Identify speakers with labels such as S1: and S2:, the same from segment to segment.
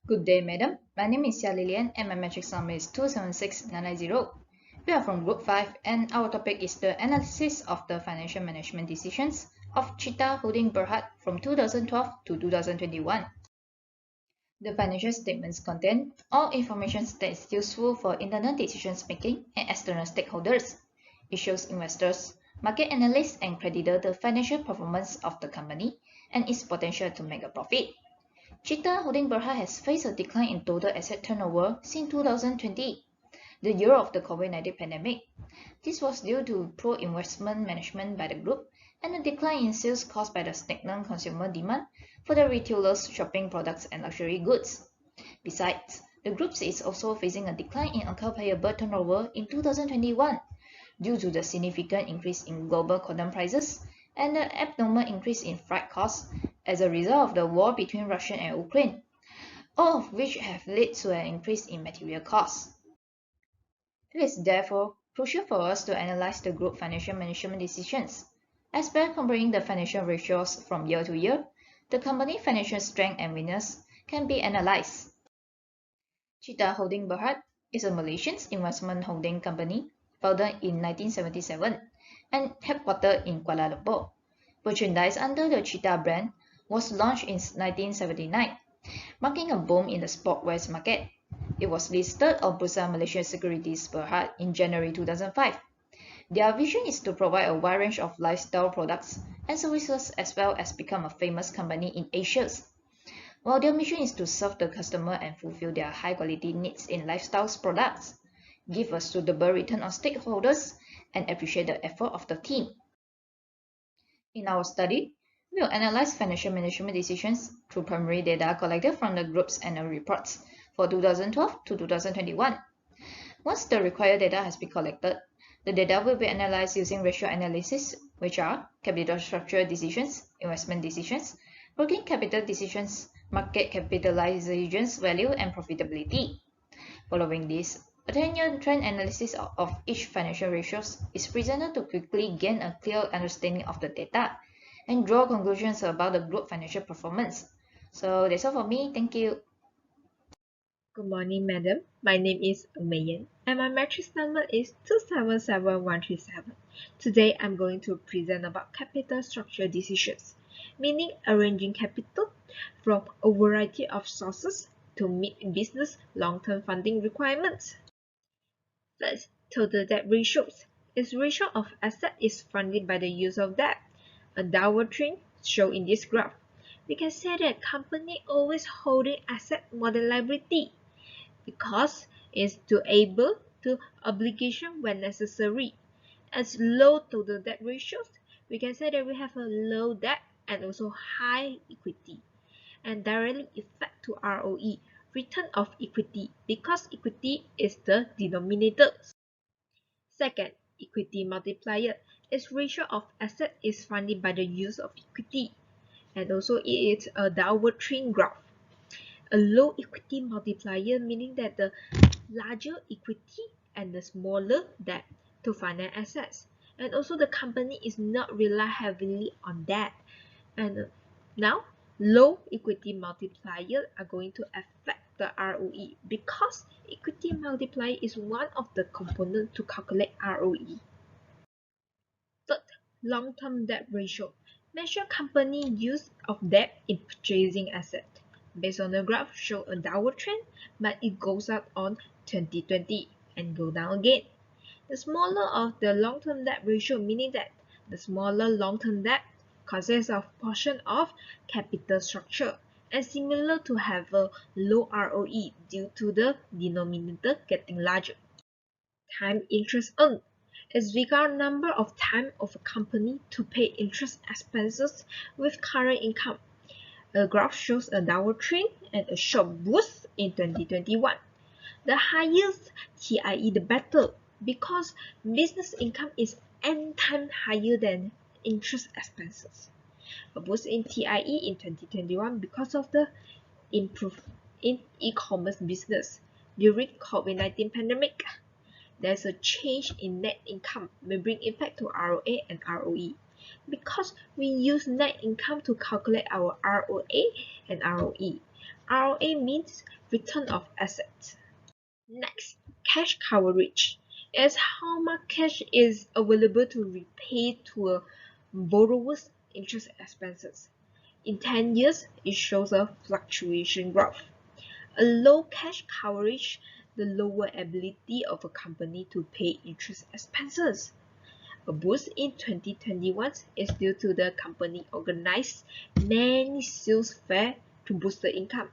S1: Good day, madam. My name is Xia Lilian and my matrix number is 276990. We are from Group 5 and our topic is the analysis of the financial management decisions of Cheetah Holding Berhad from 2012 to 2021. The financial statements contain all information that is useful for internal decisions making and external stakeholders. It shows investors, market analysts, and creditors the financial performance of the company and its potential to make a profit. Cheetah Holding Berhad has faced a decline in total asset turnover since 2020, the year of the COVID-19 pandemic. This was due to poor investment management by the group and a decline in sales caused by the stagnant consumer demand for the retailers' shopping products and luxury goods. Besides, the group is also facing a decline in account payable turnover in 2021 due to the significant increase in global cotton prices and the abnormal increase in freight costs as a result of the war between Russia and Ukraine, all of which have led to an increase in material costs. It is therefore crucial for us to analyze the group financial management decisions. As by comparing the financial ratios from year to year, the company financial strength and weakness can be analyzed. Cheetah Holding Berhad is a Malaysian investment holding company founded in 1977 and headquartered in Kuala Lumpur. Merchandise under the Cheetah brand was launched in 1979, marking a boom in the sportswear market. It was listed on Bursa Malaysia Securities Berhad in January 2005. Their vision is to provide a wide range of lifestyle products and services as well as become a famous company in Asia. While their mission is to serve the customer and fulfill their high-quality needs in lifestyle products, give a suitable return on stakeholders, and appreciate the effort of the team. In our study, we will analyze financial management decisions through primary data collected from the group's annual reports for 2012 to 2021. Once the required data has been collected, the data will be analyzed using ratio analysis, which are capital structure decisions, investment decisions, working capital decisions, market capitalizations value, and profitability. Following this, a 10-year trend analysis of each financial ratios is presented to quickly gain a clear understanding of the data and draw conclusions about the group financial performance. So that's all for me. Thank you.
S2: Good morning, madam. My name is Mayan and my matrix number is 277137. Today, I'm going to present about capital structure decisions, meaning arranging capital from a variety of sources to meet business long-term funding requirements. First, total debt ratios. Its ratio of asset is funded by the use of debt. A downward trend shown in this graph. We can say that company always holding asset more than liability because it's to able to obligation when necessary. As low total debt ratios, we can say that we have a low debt and also high equity and directly affect to ROE, return of equity, because equity is the denominator. Second, equity multiplier. Its ratio of asset is funded by the use of equity and also it is a downward trend graph. A low equity multiplier meaning that the larger equity and the smaller debt to finance assets. And also the company is not rely heavily on debt. And now low equity multiplier are going to affect the ROE because equity multiplier is one of the components to calculate ROE. Third, long-term debt ratio. Measure company use of debt in purchasing asset. Based on the graph, show a downward trend, but it goes up on 2020 and go down again. The smaller of the long-term debt ratio, meaning that the smaller long-term debt consists of portion of capital structure and similar to have a low ROE due to the denominator getting larger. Time interest earned is bigger number of time of a company to pay interest expenses with current income. The graph shows a downward trend and a sharp boost in 2021. The highest TIE the better because business income is n times higher than interest expenses. A boost in TIE in 2021 because of the improvement in e-commerce business during COVID-19 pandemic. There's a change in net income may bring impact to ROA and ROE because we use net income to calculate our ROA and ROE. ROA means return of assets. Next, cash coverage is how much cash is available to repay to a borrower's interest expenses. In 10 years, it shows a fluctuation graph. A low cash coverage, the lower ability of a company to pay interest expenses. A boost in 2021 is due to the company organized many sales fairs to boost the income.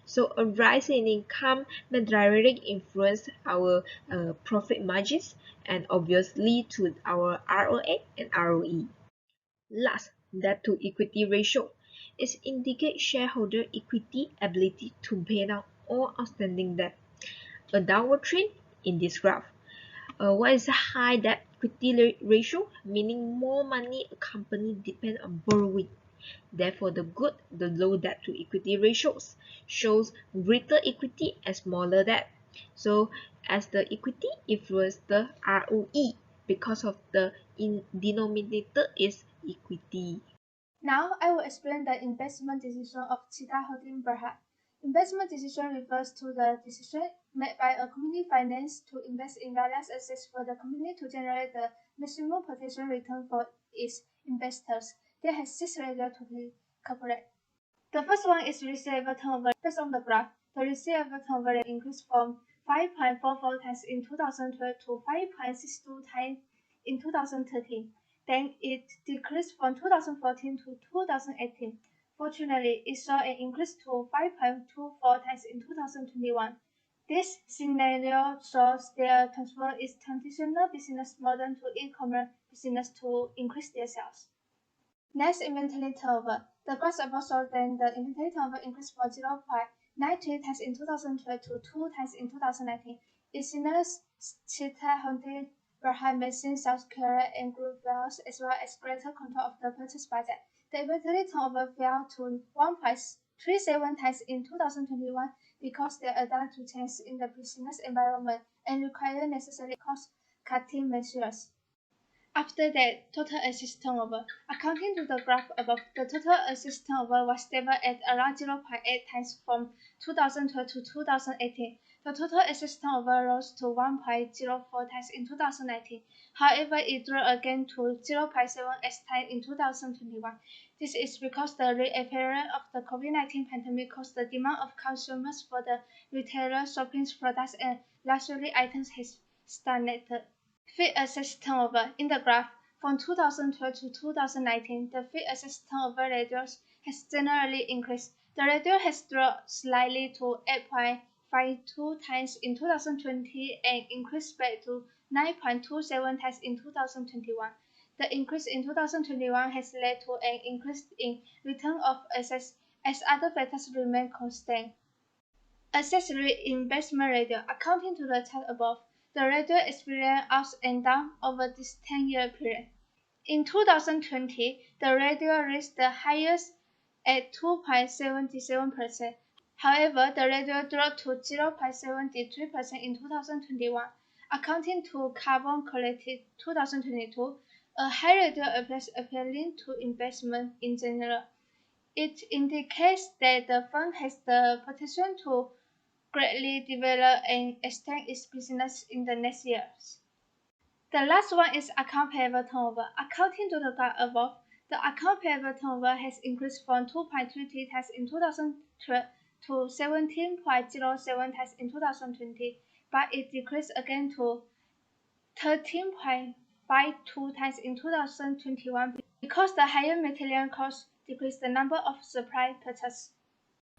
S2: So a rise in income may directly influence our profit margins and obviously to our ROA and ROE. Last, debt to equity ratio is indicate shareholder equity ability to pay down all outstanding debt. A downward trend in this graph. What is a high debt equity ratio? Meaning more money a company depend on borrowing. Therefore, the low debt to equity ratios shows greater equity and smaller debt. So, as the equity influence the ROE because of the denominator is equity.
S3: Now I will explain the investment decision of Cheetah holding Berhad. Investment decision refers to the decision made by a company finance to invest in various assets for the company to generate the maximum potential return for its investors. They have 6 areas to be covered. The first one is receivable turnover. Based on the graph, the receivable turnover rate increased from 5.44 times in 2012 to 5.62 times in 2013. Then it decreased from 2014 to 2018. Fortunately, it saw an increase to 5.24 times in 2021. This scenario shows their transfer its traditional business model to e-commerce business to increase their sales. Next, inventory turnover. The graph above shows that the inventory turnover increased from 0.93 times in 2012 to 2 times in 2019. Its signals Cheetah hunting Berhad machine sales clearer and group values as well as greater control of the purchase budget. The inventory turnover fell to 1.37 times in 2021 because they adapt to change in the business environment and require necessary cost-cutting measures. After that, total assets turnover. According to the graph above, the total assets turnover was stable at around 0.8 times from 2012 to 2018. The total assets turnover rose to 1.04 times in 2019. However, it dropped again to 0.7 times in 2021. This is because the reappearance of the COVID-19 pandemic caused the demand of consumers for the retailer shopping products and luxury items has stagnated. Fixed assets turnover. In the graph, from 2012 to 2019, the fixed assets turnover ratio has generally increased. The ratio has dropped slightly to 8.52 times in 2020 and increased back to 9.27 times in 2021. The increase in 2021 has led to an increase in return of assets as other factors remain constant. Assets reinvestment ratio. According to the chart above, the ratio experienced ups and downs over this 10-year period. In 2020, the ratio reached the highest at 2.77%. However, the ratio dropped to 0.73% in 2021. According to Carbon Collective 2022, a high ratio appears appealing to investment in general. It indicates that the fund has the potential to greatly develop and extend its business in the next years. The last one is account payable turnover. According to the graph above, the account payable turnover has increased from 2.23 times in 2012 to 17.07 times in 2020, but it decreased again to 13.52 times in 2021 because the higher material costs decreased the number of supply purchases.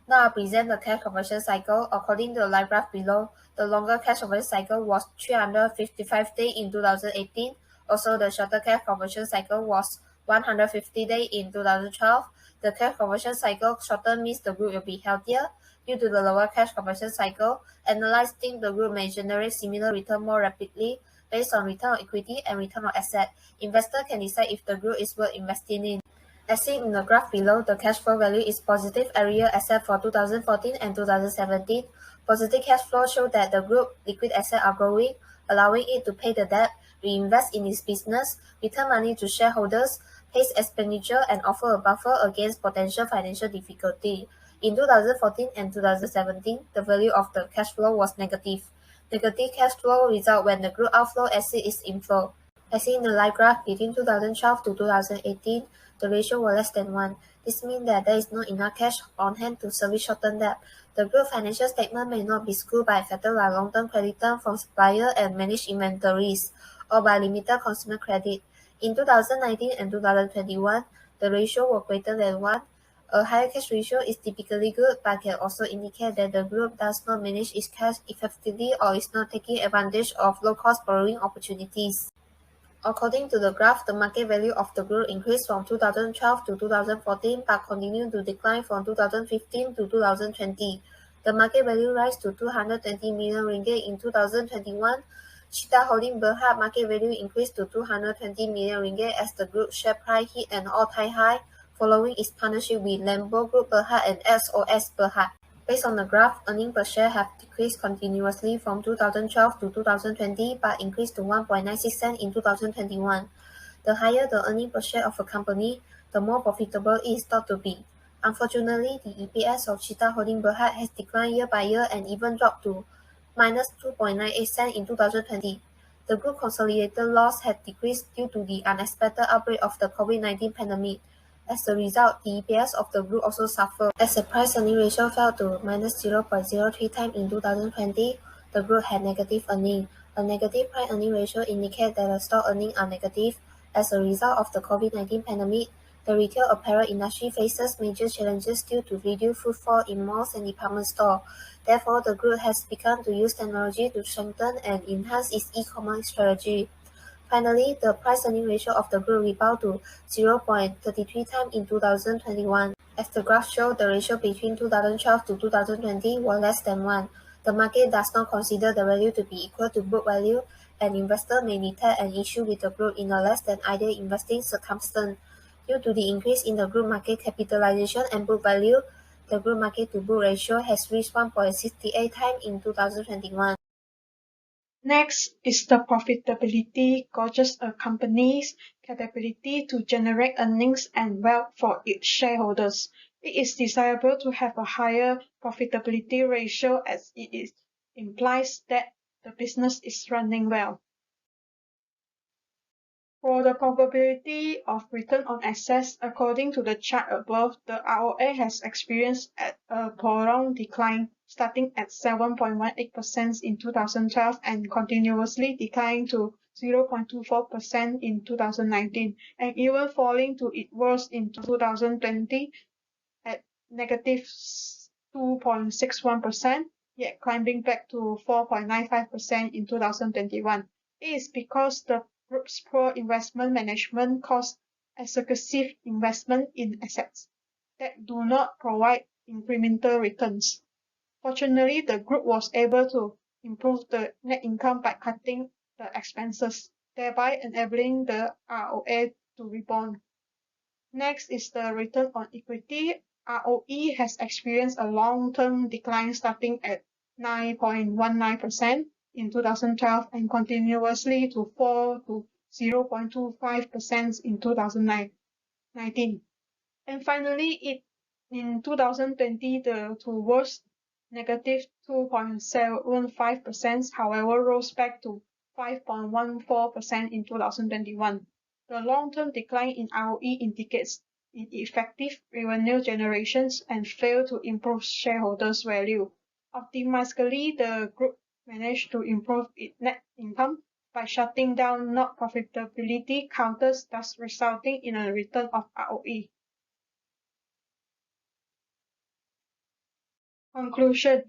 S4: Now I present the cash conversion cycle. According to the line graph below, the longer cash conversion cycle was 355 days in 2018. Also, the shorter cash conversion cycle was 150 days in 2012. The cash conversion cycle shorter means the group will be healthier. Due to the lower cash conversion cycle, analysts think the group may generate similar return more rapidly based on return on equity and return on asset. Investors can decide if the group is worth investing in. As seen in the graph below, the cash flow value is positive every year except for 2014 and 2017. Positive cash flow show that the group liquid assets are growing, allowing it to pay the debt, reinvest in its business, return money to shareholders, pays expenditure, and offer a buffer against potential financial difficulty. In 2014 and 2017, the value of the cash flow was negative. Negative cash flow results when the group outflow exceeds its inflow. As seen in the line graph, between 2012 to 2018, the ratio was less than 1. This means that there is not enough cash on hand to service short-term debt. The group financial statement may not be skewed by factors like long-term credit terms from suppliers and managed inventories, or by limited consumer credit. In 2019 and 2021, the ratio was greater than 1. A higher cash ratio is typically good, but can also indicate that the group does not manage its cash effectively or is not taking advantage of low-cost borrowing opportunities. According to the graph, the market value of the group increased from 2012 to 2014 but continued to decline from 2015 to 2020. The market value rose to 220 million ringgit in 2021. Cheetah Holding Berhad market value increased to 220 million ringgit as the group share price hit an all-time high following its partnership with Lambo Group Berhad and SOS Berhad. Based on the graph, earnings per share have decreased continuously from 2012 to 2020 but increased to 1.96 cents in 2021. The higher the earnings per share of a company, the more profitable it is thought to be. Unfortunately, the EPS of Cheetah Holding Berhad has declined year by year and even dropped to minus 2.98 cents in 2020. The group consolidated loss had decreased due to the unexpected outbreak of the COVID-19 pandemic. As a result, the EPS of the group also suffered. As the price-earning ratio fell to minus 0.03 times in 2020, the group had negative earnings. A negative price-earning ratio indicates that the stock earnings are negative. As a result of the COVID-19 pandemic, the retail apparel industry faces major challenges due to reduced footfall in malls and department stores. Therefore, the group has begun to use technology to strengthen and enhance its e-commerce strategy. Finally, the price-earning ratio of the group rebounded to 0.33 times in 2021. As the graph shows, the ratio between 2012 to 2020 was less than 1. The market does not consider the value to be equal to book value, and investors may detect an issue with the group in a less than ideal investing circumstance. Due to the increase in the group market capitalization and book value, the group market-to-book ratio has reached 1.68 times in 2021.
S5: Next is the profitability gauges a company's capability to generate earnings and wealth for its shareholders. It is desirable to have a higher profitability ratio as it implies that the business is running well. For the probability of return on assets, according to the chart above, the ROA has experienced a prolonged decline, starting at 7.18% in 2012 and continuously declining to 0.24% in 2019, and even falling to its worst in 2020 at negative 2.61%, yet climbing back to 4.95% in 2021. It is because the group's poor investment management caused excessive investment in assets that do not provide incremental returns. Fortunately, the group was able to improve the net income by cutting the expenses, thereby enabling the ROA to rebound. Next is the return on equity. ROE has experienced a long-term decline starting at 9.19% in 2012 and continuously to fall to 0.25% in 2019. And finally, in 2020, the worst negative 2.75%, however, rose back to 5.14% in 2021. The long-term decline in ROE indicates ineffective revenue generations and fail to improve shareholders' value. Optimistically, the group managed to improve its net income by shutting down non-profitability counters, thus resulting in a return of ROE. Conclusion.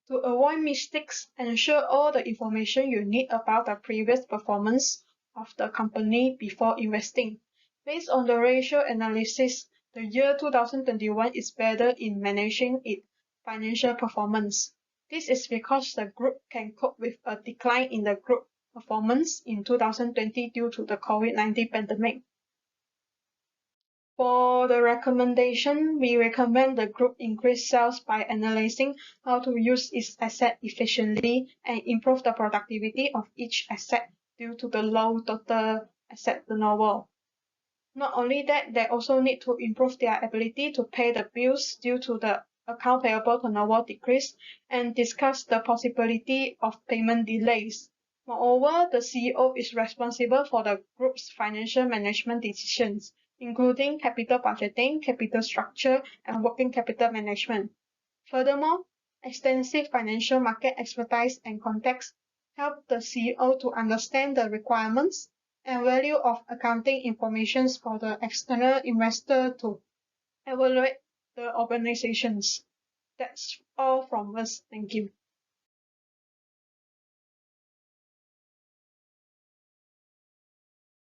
S5: To avoid mistakes, ensure all the information you need about the previous performance of the company before investing. Based on the ratio analysis, the year 2021 is better in managing its financial performance. This is because the group can cope with a decline in the group performance in 2020 due to the COVID-19 pandemic. For the recommendation, we recommend the group increase sales by analyzing how to use its asset efficiently and improve the productivity of each asset due to the low total asset turnover. Not only that, they also need to improve their ability to pay the bills due to the account payable turnover decreased, and discussed the possibility of payment delays. Moreover, the CEO is responsible for the group's financial management decisions, including capital budgeting, capital structure, and working capital management. Furthermore, extensive financial market expertise and context help the CEO to understand the requirements and value of accounting information for the external investor to evaluate the organizations. That's all from us. Thank you.